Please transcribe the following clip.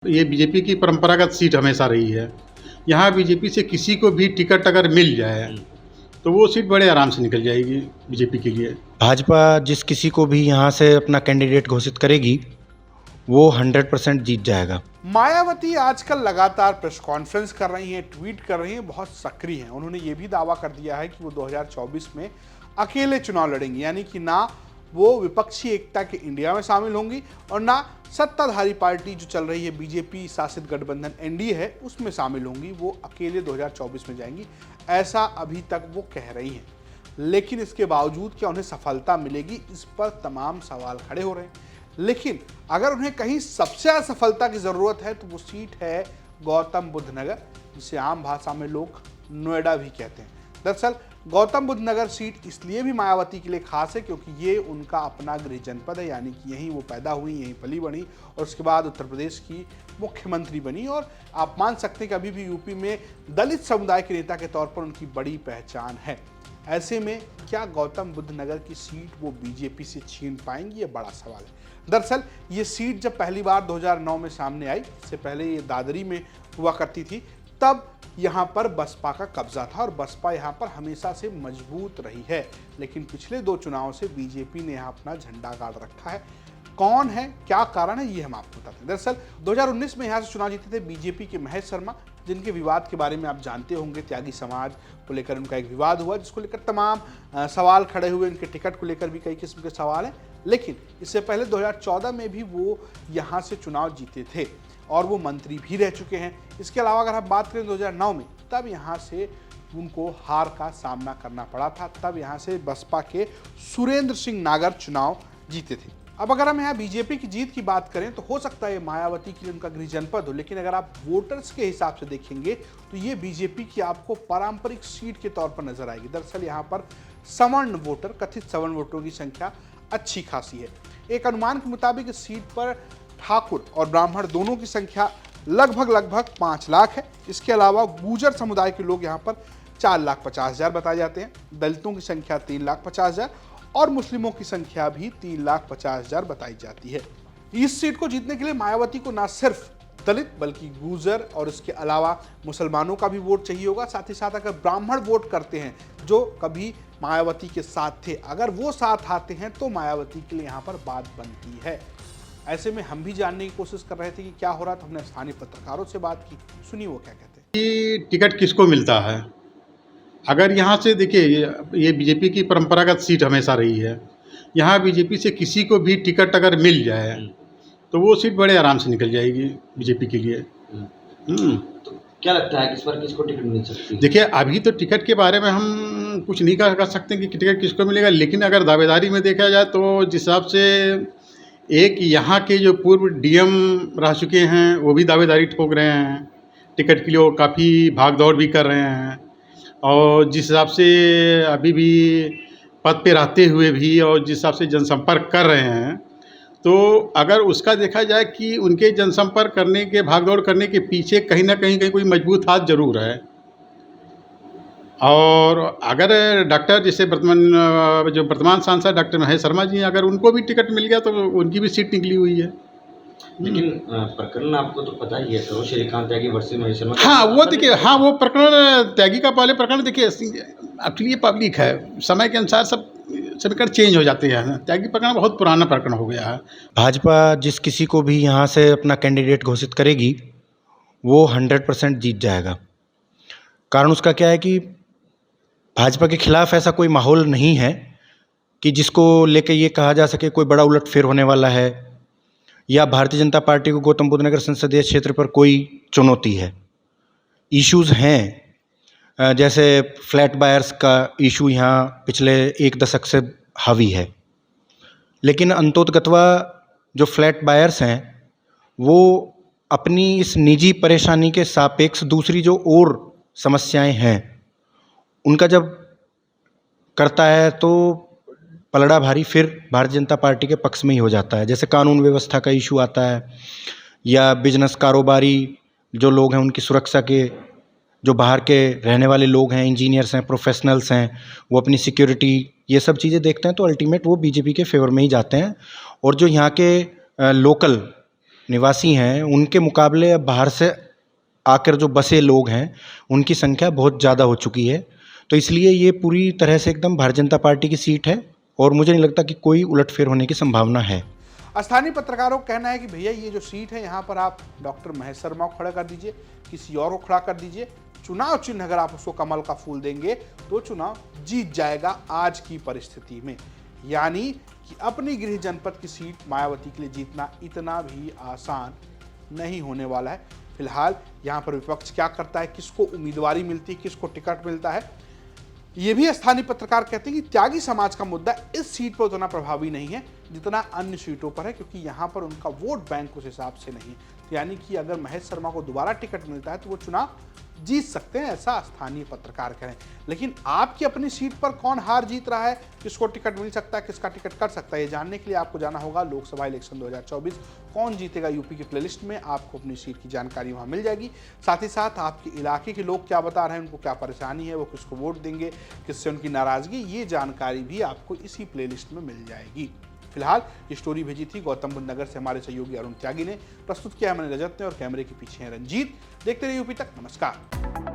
ये बीजेपी की परंपरागत सीट हमेशा रही है। यहाँ बीजेपी से किसी को भी टिकट अगर मिल जाए तो वो सीट बड़े आराम से निकल जाएगी बीजेपी के लिए। भाजपा जिस किसी को भी यहाँ से अपना कैंडिडेट घोषित करेगी वो 100% जीत जाएगा। मायावती आजकल लगातार प्रेस कॉन्फ्रेंस कर रही हैं, ट्वीट कर रही हैं, बहुत सक्रिय हैं। उन्होंने ये भी दावा कर दिया है कि वो 2024 में अकेले चुनाव लड़ेंगी, यानी कि ना वो विपक्षी एकता के इंडिया में शामिल होंगी और ना सत्ताधारी पार्टी जो चल रही है बीजेपी शासित गठबंधन एनडीए है उसमें शामिल होंगी। वो अकेले 2024 में जाएंगी, ऐसा अभी तक वो कह रही हैं। लेकिन इसके बावजूद क्या उन्हें सफलता मिलेगी, इस पर तमाम सवाल खड़े हो रहे हैं। लेकिन अगर उन्हें कहीं सबसे ज़्यादा सफलता की ज़रूरत है तो वो सीट है गौतम बुद्ध नगर, जिसे आम भाषा में लोग नोएडा भी कहते हैं। दरअसल गौतम बुद्ध नगर सीट इसलिए भी मायावती के लिए खास है क्योंकि ये उनका अपना गृह जनपद है, यानी कि यहीं वो पैदा हुई, यहीं पली बड़ी और उसके बाद उत्तर प्रदेश की मुख्यमंत्री बनी। और आप मान सकते हैं कि अभी भी यूपी में दलित समुदाय के नेता के तौर पर उनकी बड़ी पहचान है। ऐसे में क्या गौतम बुद्ध नगर की सीट वो बीजेपी से छीन पाएंगी, ये बड़ा सवाल है। दरअसल ये सीट जब पहली बार 2009 में सामने आई, इससे पहले ये दादरी में हुआ करती थी, तब यहाँ पर बसपा का कब्जा था और बसपा यहाँ पर हमेशा से मजबूत रही है। लेकिन पिछले 2 चुनावों से बीजेपी ने यहाँ अपना झंडा गाड़ रखा है। कौन है, क्या कारण है, ये हम आपको बताते हैं। दरअसल 2019 में यहाँ से चुनाव जीते थे बीजेपी के महेश शर्मा, जिनके विवाद के बारे में आप जानते होंगे। त्यागी समाज को लेकर उनका एक विवाद हुआ जिसको लेकर तमाम सवाल खड़े हुए। उनके टिकट को लेकर भी कई किस्म के सवाल हैं। लेकिन इससे पहले 2014 में भी वो यहाँ से चुनाव जीते थे और वो मंत्री भी रह चुके हैं। इसके अलावा अगर हम बात करें 2009 में, तब यहाँ से उनको हार का सामना करना पड़ा था। तब यहाँ से बसपा के सुरेंद्र सिंह नागर चुनाव जीते थे। अब अगर हम यहाँ बीजेपी की जीत की बात करें तो हो सकता है मायावती के लिए उनका गृह जनपद हो, लेकिन अगर आप वोटर्स के हिसाब से देखेंगे तो ये बीजेपी की आपको पारंपरिक सीट के तौर पर नजर आएगी। दरअसल यहाँ पर सवर्ण वोटर, कथित सवर्ण वोटरों की संख्या अच्छी खासी है। एक अनुमान के मुताबिक इस सीट पर ठाकुर और ब्राह्मण दोनों की संख्या लगभग 5 लाख है। इसके अलावा गुर्जर समुदाय के लोग यहाँ पर 4,50,000 बताए जाते हैं। दलितों की संख्या 3,50,000 और मुस्लिमों की संख्या भी 3,50,000 बताई जाती है। इस सीट को जीतने के लिए मायावती को न सिर्फ दलित बल्कि गुर्जर और इसके अलावा मुसलमानों का भी वोट चाहिए होगा। साथ ही साथ अगर ब्राह्मण वोट करते हैं जो कभी मायावती के साथ थे, अगर वो साथ आते हैं तो मायावती के लिए यहाँ पर बात बनती है। ऐसे में हम भी जानने की कोशिश कर रहे थे कि क्या हो रहा था। हमने स्थानीय पत्रकारों से बात की, सुनिए वो क्या कहते हैं। कि टिकट किसको मिलता है, अगर यहाँ से देखिए ये बीजेपी की परंपरागत सीट हमेशा रही है। यहाँ बीजेपी से किसी को भी टिकट अगर मिल जाए तो वो सीट बड़े आराम से निकल जाएगी बीजेपी के लिए। तो क्या लगता है किस पर किसको टिकट मिल सकती है? देखिए अभी तो टिकट के बारे में हम कुछ नहीं कर सकते कि टिकट किसको मिलेगा, लेकिन अगर दावेदारी में देखा जाए तो जिस हिसाब से एक यहाँ के जो पूर्व डीएम रह चुके हैं वो भी दावेदारी ठोक रहे हैं टिकट के लिए, वो काफ़ी भाग दौड़ भी कर रहे हैं। और जिस हिसाब से अभी भी पद पे रहते हुए भी और जिस हिसाब से जनसंपर्क कर रहे हैं, तो अगर उसका देखा जाए कि उनके जनसंपर्क करने के, भागदौड़ करने के पीछे कहीं ना कहीं कोई मजबूत हाथ जरूर है। और अगर डॉक्टर जैसे वर्तमान सांसद डॉक्टर महेश शर्मा जी, अगर उनको भी टिकट मिल गया तो उनकी भी सीट निकली हुई है। लेकिन प्रकरण आपको तो पता ही है, तो श्रीकांत त्यागी वर्सेस महेश शर्मा। हाँ वो देखिए, हाँ वो प्रकरण त्यागी का पहले प्रकरण देखिए, एक्चुअली ये पब्लिक है, समय के अनुसार सब समीकरण चेंज हो जाते हैं। त्यागी प्रकरण बहुत पुराना प्रकरण हो गया है। भाजपा जिस किसी को भी यहाँ से अपना कैंडिडेट घोषित करेगी वो 100% जीत जाएगा। कारण उसका क्या है कि भाजपा के खिलाफ ऐसा कोई माहौल नहीं है कि जिसको लेके ये कहा जा सके कोई बड़ा उलटफेर होने वाला है या भारतीय जनता पार्टी को गौतम बुद्ध नगर संसदीय क्षेत्र पर कोई चुनौती है। इश्यूज़ हैं, जैसे फ्लैट बायर्स का इशू यहाँ पिछले 1 दशक से हावी है, लेकिन अंतोतगत्वा जो फ्लैट बायर्स हैं वो अपनी इस निजी परेशानी के सापेक्ष दूसरी जो और समस्याएं हैं उनका जब करता है तो पलड़ा भारी फिर भारतीय जनता पार्टी के पक्ष में ही हो जाता है। जैसे कानून व्यवस्था का इशू आता है या बिजनेस कारोबारी जो लोग हैं उनकी सुरक्षा के, जो बाहर के रहने वाले लोग हैं, इंजीनियर्स हैं, प्रोफेशनल्स हैं, वो अपनी सिक्योरिटी ये सब चीज़ें देखते हैं तो अल्टीमेट वो बीजेपी के फेवर में ही जाते हैं। और जो यहाँ के लोकल निवासी हैं उनके मुकाबले अब बाहर से आकर जो बसे लोग हैं उनकी संख्या बहुत ज़्यादा हो चुकी है। तो इसलिए ये पूरी तरह से एकदम भारतीय जनता पार्टी की सीट है और मुझे नहीं लगता कि कोई उलटफेर होने की संभावना है। स्थानीय पत्रकारों का कहना है कि भैया ये जो सीट है यहाँ पर आप डॉक्टर महेश शर्मा को खड़ा कर दीजिए, किसी और को खड़ा कर दीजिए, चुनाव चिन्ह अगर आप उसको कमल का फूल देंगे तो चुनाव जीत जाएगा आज की परिस्थिति में। यानी कि अपनी गृह जनपद की सीट मायावती के लिए जीतना इतना भी आसान नहीं होने वाला है। फिलहाल यहाँ पर विपक्ष क्या करता है, किसको उम्मीदवारी मिलती है, किसको टिकट मिलता है, ये भी स्थानीय पत्रकार कहते हैं कि त्यागी समाज का मुद्दा इस सीट पर उतना प्रभावी नहीं है जितना अन्य सीटों पर है, क्योंकि यहाँ पर उनका वोट बैंक उस हिसाब से नहीं है। तो यानी कि अगर महेश शर्मा को दोबारा टिकट मिलता है तो वो चुनाव जीत सकते हैं, ऐसा स्थानीय पत्रकार कह रहे हैं। लेकिन आपकी अपनी सीट पर कौन हार जीत रहा है, किसको टिकट मिल सकता है, किसका टिकट कट सकता है, ये जानने के लिए आपको जाना होगा लोकसभा इलेक्शन 2024 कौन जीतेगा यूपी की प्लेलिस्ट में। आपको अपनी सीट की जानकारी वहां मिल जाएगी। साथ ही साथ आपके इलाके के लोग क्या बता रहे हैं, उनको क्या परेशानी है, वो किसको वोट देंगे, किससे उनकी नाराजगी, ये जानकारी भी आपको इसी प्लेलिस्ट में मिल जाएगी। फिलहाल ये स्टोरी भेजी थी गौतम बुद्ध नगर से हमारे सहयोगी अरुण त्यागी ने, प्रस्तुत किया मैंने रजत ने और कैमरे के पीछे हैं रंजीत। देखते रहिए यूपी तक। नमस्कार।